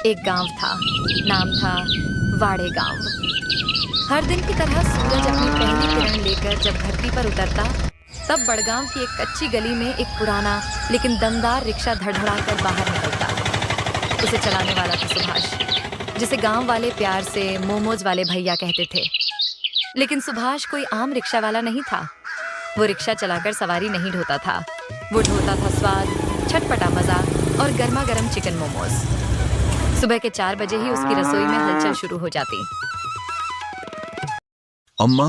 एक गांव था, नाम था वाड़े गांव। हर दिन की तरह सूरज अपनी पहली किरण लेकर जब धरती पर उतरता, तब बड़गांव की एक कच्ची गली में एक पुराना लेकिन दमदार रिक्शा धड़धड़ाकर बाहर निकलता। उसे चलाने वाला था सुभाष, जिसे गांव वाले प्यार से मोमोज वाले भैया कहते थे। लेकिन सुभाष कोई आम रिक्शा वाला नहीं था। वो रिक्शा चलाकर सवारी नहीं ढोता था, वो ढोता था स्वाद, छटपटा मजा और गर्मा गर्म चिकन मोमोज। सुबह के 4 बजे ही उसकी रसोई में हलचल शुरू हो जाती। अम्मा,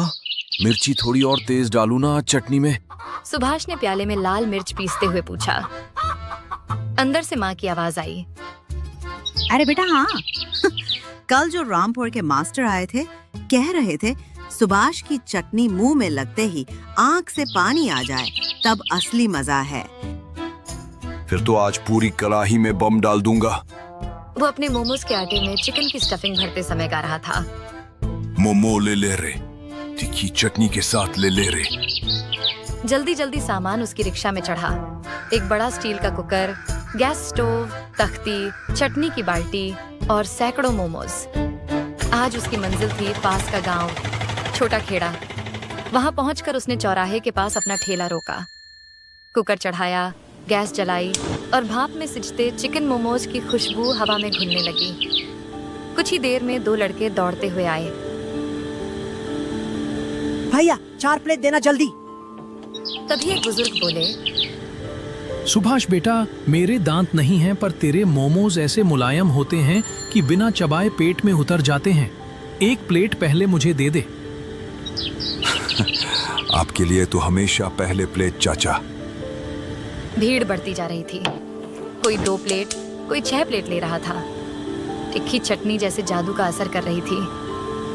मिर्ची थोड़ी और तेज डालू ना आज चटनी में। सुभाष ने प्याले में लाल मिर्च पीसते हुए पूछा। अंदर से माँ की आवाज आई, अरे बेटा हाँ कल जो रामपुर के मास्टर आए थे कह रहे थे सुभाष की चटनी मुंह में लगते ही आंख से पानी आ जाए तब असली मजा है। फिर तो आज पूरी कड़ाही में बम डाल दूंगा। वो अपने मोमोज के आटे में चिकन की स्टफिंग भरते समय गा रहा था। मोमो ले ले रे, तीखी चटनी के साथ ले ले रे। जल्दी जल्दी सामान उसकी रिक्शा में चढ़ा। एक बड़ा स्टील का कुकर, गैस स्टोव, तख्ती, चटनी की बाल्टी और सैकड़ों मोमोज। आज उसकी मंजिल थी पास का गांव, छोटा खेड़ा। वहां पहुंचकर उसने चौराहे के पास अपना ठेला रोका, कुकर चढ़ाया, गैस जलाई और भाप में सिजते चिकन मोमोज की खुशबू हवा में घुलने लगी। कुछ ही देर में 2 लड़के दौड़ते हुए आए। भैया 4 प्लेट देना जल्दी। तभी एक बुजुर्ग बोले, सुभाष बेटा, मेरे दांत नहीं हैं पर तेरे मोमोज ऐसे मुलायम होते हैं कि बिना चबाए पेट में उतर जाते हैं। 1 प्लेट पहले मुझे दे दे। आपके लिए तो हमेशा पहले प्लेट चाचा। भीड़ बढ़ती जा रही थी। कोई 2 प्लेट, कोई 6 प्लेट ले रहा था। तिखी चटनी जैसे जादू का असर कर रही थी।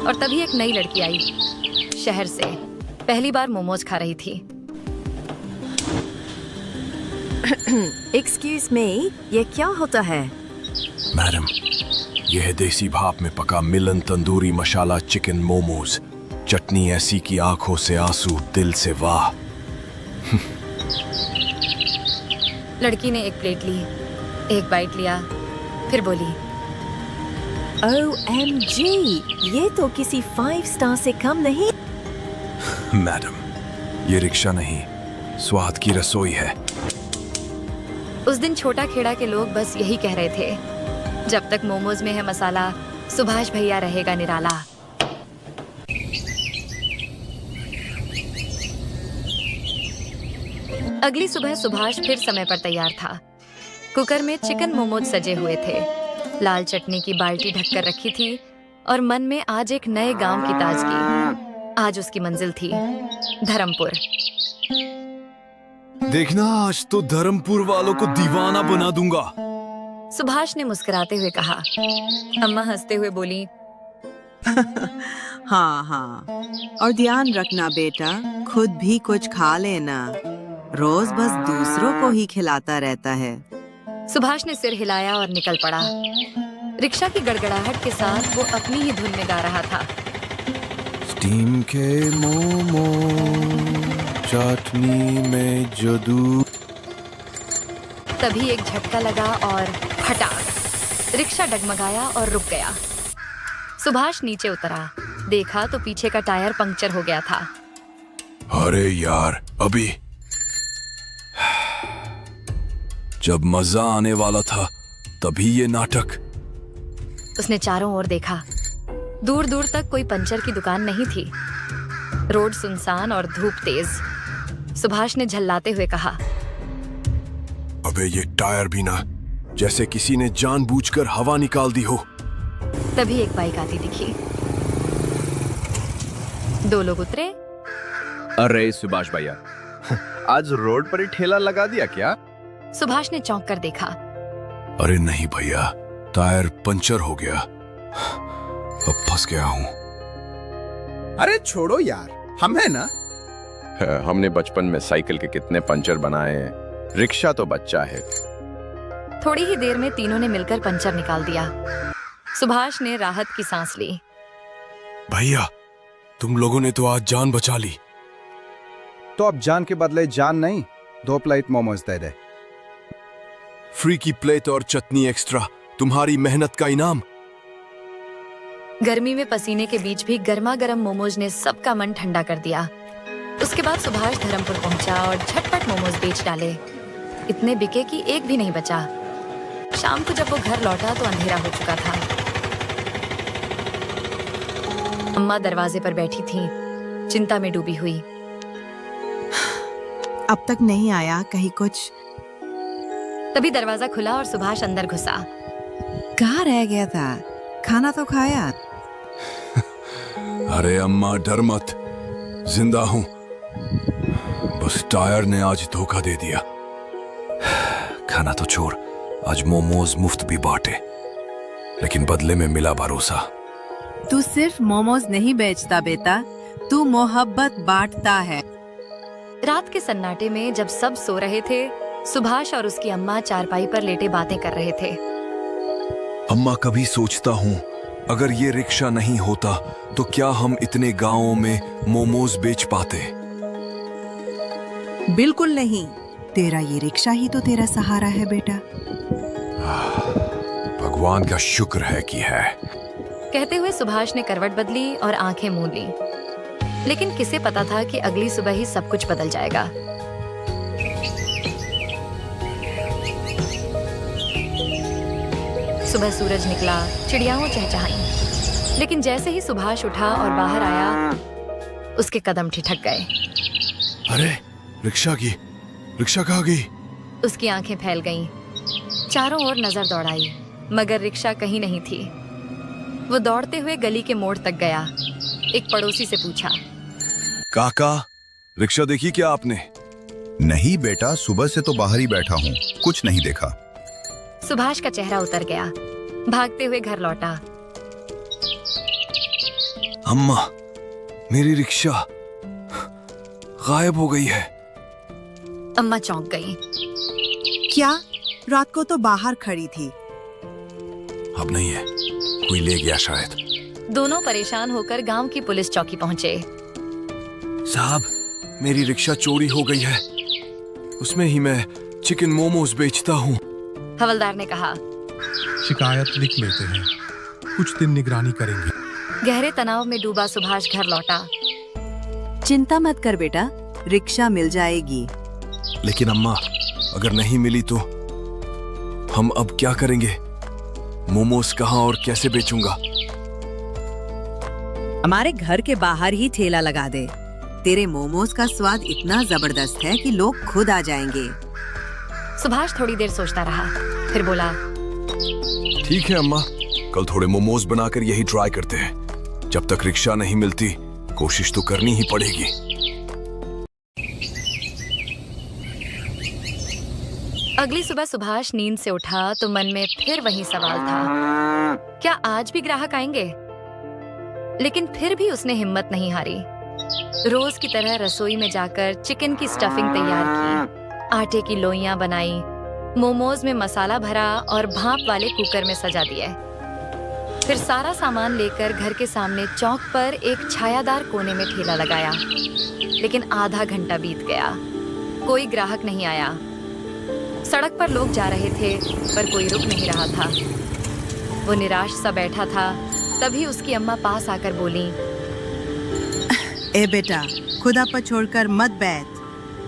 और तभी एक नई लड़की आई, शहर से, पहली बार मोमोज खा रही थी। एक्सक्यूज मी, ये क्या होता है? मैडम, यह है देसी भाप में पका मिलन तंदूरी मसाला चिकन मोमोज। चटनी ऐसी कि आंखों से आंसू, दिल से वाह। लड़की ने 1 प्लेट ली, 1 बाइट लिया, फिर बोली, OMG, ये तो किसी 5 स्टार से कम नहीं। मैडम, ये रिक्शा नहीं, स्वाद की रसोई है। उस दिन छोटा खेड़ा के लोग बस यही कह रहे थे, जब तक मोमोज में है मसाला, सुभाष भैया रहेगा निराला। अगली सुबह सुभाष फिर समय पर तैयार था। कुकर में चिकन मोमोज सजे हुए थे, लाल चटनी की बाल्टी ढककर रखी थी और मन में आज एक नए गांव की ताजगी। आज उसकी मंजिल थी धर्मपुर। देखना, आज तो धर्मपुर वालों को दीवाना बना दूंगा। सुभाष ने मुस्कुराते हुए कहा। अम्मा हंसते हुए बोली, हाँ हाँ, और ध्यान रखना बेटा, खुद भी कुछ खा लेना। रोज बस दूसरों को ही खिलाता रहता है। सुभाष ने सिर हिलाया और निकल पड़ा। रिक्शा की गड़गड़ाहट के साथ वो अपनी ही धुन में गा रहा था। स्टीम के मोमो, चटनी में जादू। तभी एक झटका लगा और फटाक, रिक्शा डगमगाया और रुक गया। सुभाष नीचे उतरा, देखा तो पीछे का टायर पंक्चर हो गया था। अरे यार, अभी जब मजा आने वाला था तभी ये नाटक। उसने चारों ओर देखा। दूर दूर तक कोई पंचर की दुकान नहीं थी। रोड सुनसान और धूप तेज। सुभाष ने झल्लाते हुए कहा, अबे ये टायर भी ना, जैसे किसी ने जानबूझकर हवा निकाल दी हो। तभी एक बाइक आती दिखी। 2 लोग उतरे। अरे सुभाष भैया, आज रोड पर ही ठेला लगा दिया क्या? सुभाष ने चौंक कर देखा। अरे नहीं भैया, टायर पंचर हो गया, अब फंस गया हूँ। अरे छोड़ो यार, हम है ना। हमने बचपन में साइकिल के कितने पंचर बनाए हैं, रिक्शा तो बच्चा है। थोड़ी ही देर में तीनों ने मिलकर पंचर निकाल दिया। सुभाष ने राहत की सांस ली। भैया, तुम लोगों ने तो आज जान बचा ली। तो अब जान के बदले जान नहीं, 2 प्लेट मोमोज दे दे। फ्री की प्लेट और चटनी एक्स्ट्रा तुम्हारी मेहनत का इनाम। गर्मी में पसीने के बीच भी गर्मा गर्म मोमोज ने सबका मन ठंडा कर दिया। उसके बाद सुभाष धर्मपुर पहुंचा और झटपट मोमोज बेच डाले। इतने बिके कि एक भी नहीं बचा। शाम को जब वो घर लौटा तो अंधेरा हो चुका था। अम्मा दरवाजे पर बैठी थीं, चिंता में डूबी हुई। अब तक नहीं आया कहीं कुछ। तभी दरवाजा खुला और सुभाष अंदर घुसा। कहाँ रह गया था? खाना तो खाया। अरे अम्मा डर मत, जिंदा हूं। बस टायर ने आज धोखा दे दिया। खाना तो छोड़, आज मोमोज मुफ्त भी बांटे, लेकिन बदले में मिला भरोसा। तू सिर्फ मोमोज नहीं बेचता बेटा, तू मोहब्बत बांटता है। रात के सन्नाटे में जब सब सो रहे थे, सुभाष और उसकी अम्मा चारपाई पर लेटे बातें कर रहे थे। अम्मा, कभी सोचता हूँ अगर ये रिक्शा नहीं होता तो क्या हम इतने गांवों में मोमोज बेच पाते। बिल्कुल नहीं, तेरा ये रिक्शा ही तो तेरा सहारा है बेटा। भगवान का शुक्र है कि है। कहते हुए सुभाष ने करवट बदली और आंखें मूंद ली। लेकिन किसे पता था कि अगली सुबह ही सब कुछ बदल जाएगा। सुबह सूरज निकला, चिड़ियाओं चहचहाई। लेकिन जैसे ही सुभाष उठा और बाहर आया, उसके कदम ठिठक गए। अरे रिक्शा कहाँ गई? उसकी आंखें फैल गईं। चारों ओर नजर दौड़ाई, मगर रिक्शा कहीं नहीं थी। वो दौड़ते हुए गली के मोड़ तक गया। एक पड़ोसी से पूछा, काका, रिक्शा देखी क्या आपने? नहीं बेटा, सुबह से तो बाहर ही बैठा हूँ, कुछ नहीं देखा। सुभाष का चेहरा उतर गया। भागते हुए घर लौटा। अम्मा, मेरी रिक्शा गायब हो गई है। अम्मा चौंक गई। क्या? रात को तो बाहर खड़ी थी। अब नहीं है, कोई ले गया शायद। दोनों परेशान होकर गांव की पुलिस चौकी पहुंचे। साहब, मेरी रिक्शा चोरी हो गई है। उसमें ही मैं चिकन मोमोज बेचता हूँ। हवलदार ने कहा। शिकायत लिख लेते हैं, कुछ दिन निगरानी करेंगे। गहरे तनाव में डूबा सुभाष घर लौटा। चिंता मत कर बेटा, रिक्शा मिल जाएगी। लेकिन अम्मा, अगर नहीं मिली तो हम अब क्या करेंगे? मोमोज कहाँ और कैसे बेचूंगा? हमारे घर के बाहर ही ठेला लगा दे। तेरे मोमोज का स्वाद इतना जबरदस्त है कि लोग खुद आ जाएंगे। सुभाष थोड़ी देर सोचता रहा, फिर बोला, ठीक है अम्मा, कल थोड़े मोमोज बनाकर यही ट्राई करते हैं। जब तक रिक्शा नहीं मिलती, कोशिश तो करनी ही पड़ेगी। अगली सुबह सुभाष नींद से उठा तो मन में फिर वही सवाल था, क्या आज भी ग्राहक आएंगे? लेकिन फिर भी उसने हिम्मत नहीं हारी। रोज की तरह रसोई में जाकर चिकन की स्टफिंग तैयार की, आटे की लोइयां बनाई, मोमोज में मसाला भरा और भाप वाले कुकर में सजा दिए। फिर सारा सामान लेकर घर के सामने चौक पर एक छायादार कोने में ठेला लगाया। लेकिन आधा घंटा बीत गया, कोई ग्राहक नहीं आया। सड़क पर लोग जा रहे थे, पर कोई रुक नहीं रहा था। वो निराश सा बैठा था। तभी उसकी अम्मा पास आकर बोली, ए बेटा, खुदा पर छोड़कर मत बैठ,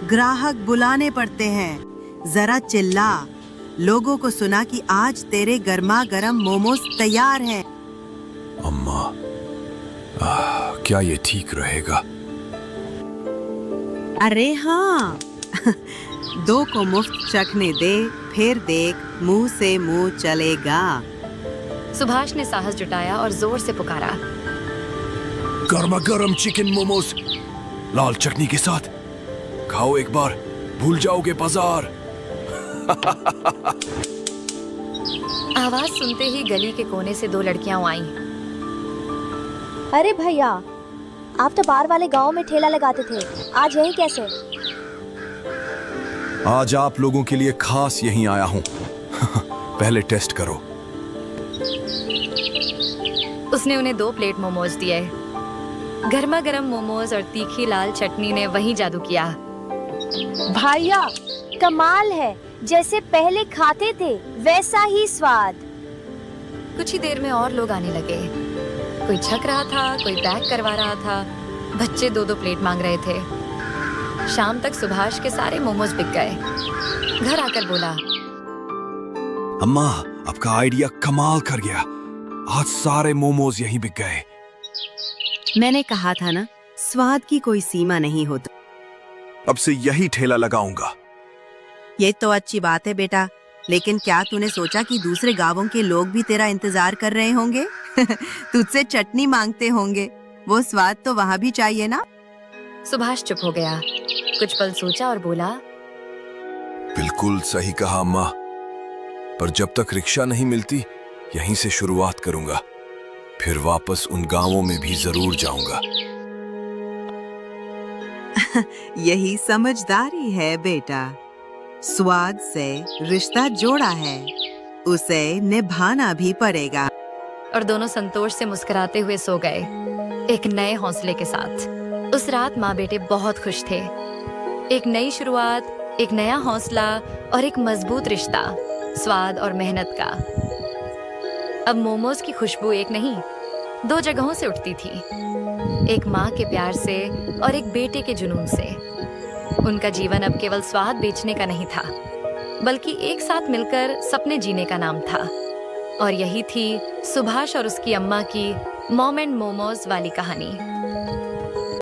ग्राहक बुलाने पड़ते हैं। जरा चिल्ला, लोगों को सुना कि आज तेरे गर्मा गर्म मोमोज तैयार हैं। अम्मा, क्या ये ठीक रहेगा? अरे हाँ, 2 को मुफ्त चखने दे, फिर देख मुंह से मुंह चलेगा। सुभाष ने साहस जुटाया और जोर से पुकारा, गर्मा गर्म चिकन मोमोज लाल चटनी के साथ। खाओ एक बार, भूल जाओगे बाजार। आवाज सुनते ही गली के कोने से 2 लड़कियां आईं। अरे भैया, आप तो बाहर वाले गांव में ठेला लगाते थे, आज यही कैसे? आज आप लोगों के लिए खास यहीं आया हूँ। पहले टेस्ट करो। उसने उन्हें 2 प्लेट मोमोज दिए। गर्मा गर्म मोमोज और तीखी लाल चटनी ने वही जादू किया। भैया, कमाल है, जैसे पहले खाते थे वैसा ही स्वाद। कुछ ही देर में और लोग आने लगे। कोई छक रहा था, कोई पैक करवा रहा था, बच्चे 2-2 प्लेट मांग रहे थे। शाम तक सुभाष के सारे मोमोज बिक गए। घर आकर बोला, अम्मा, आपका आइडिया कमाल कर गया। आज सारे मोमोज यहीं बिक गए। मैंने कहा था ना, स्वाद की कोई सीमा नहीं होती। अब से यही ठेला लगाऊंगा। ये तो अच्छी बात है बेटा, लेकिन क्या तूने सोचा कि दूसरे गांवों के लोग भी तेरा इंतजार कर रहे होंगे? तुझसे चटनी मांगते होंगे। वो स्वाद तो वहाँ भी चाहिए ना। सुभाष चुप हो गया, कुछ पल सोचा और बोला, बिल्कुल सही कहा अम्मा, पर जब तक रिक्शा नहीं मिलती यहीं से शुरुआत करूंगा, फिर वापस उन गांवों में भी जरूर जाऊंगा। यही समझदारी है बेटा। स्वाद से रिश्ता जोड़ा है, उसे निभाना भी पड़ेगा। और दोनों संतोष से मुस्कुराते हुए सो गए, एक नए हौसले के साथ। उस रात माँ बेटे बहुत खुश थे। एक नई शुरुआत, एक नया हौसला और एक मजबूत रिश्ता, स्वाद और मेहनत का। अब मोमोज की खुशबू एक नहीं, 2 जगहों से उठती थी, एक माँ के प्यार से और एक बेटे के जुनून से। उनका जीवन अब केवल स्वाद बेचने का नहीं था, बल्कि एक साथ मिलकर सपने जीने का नाम था। और यही थी सुभाष और उसकी अम्मा की मॉम एंड मोमोज वाली कहानी।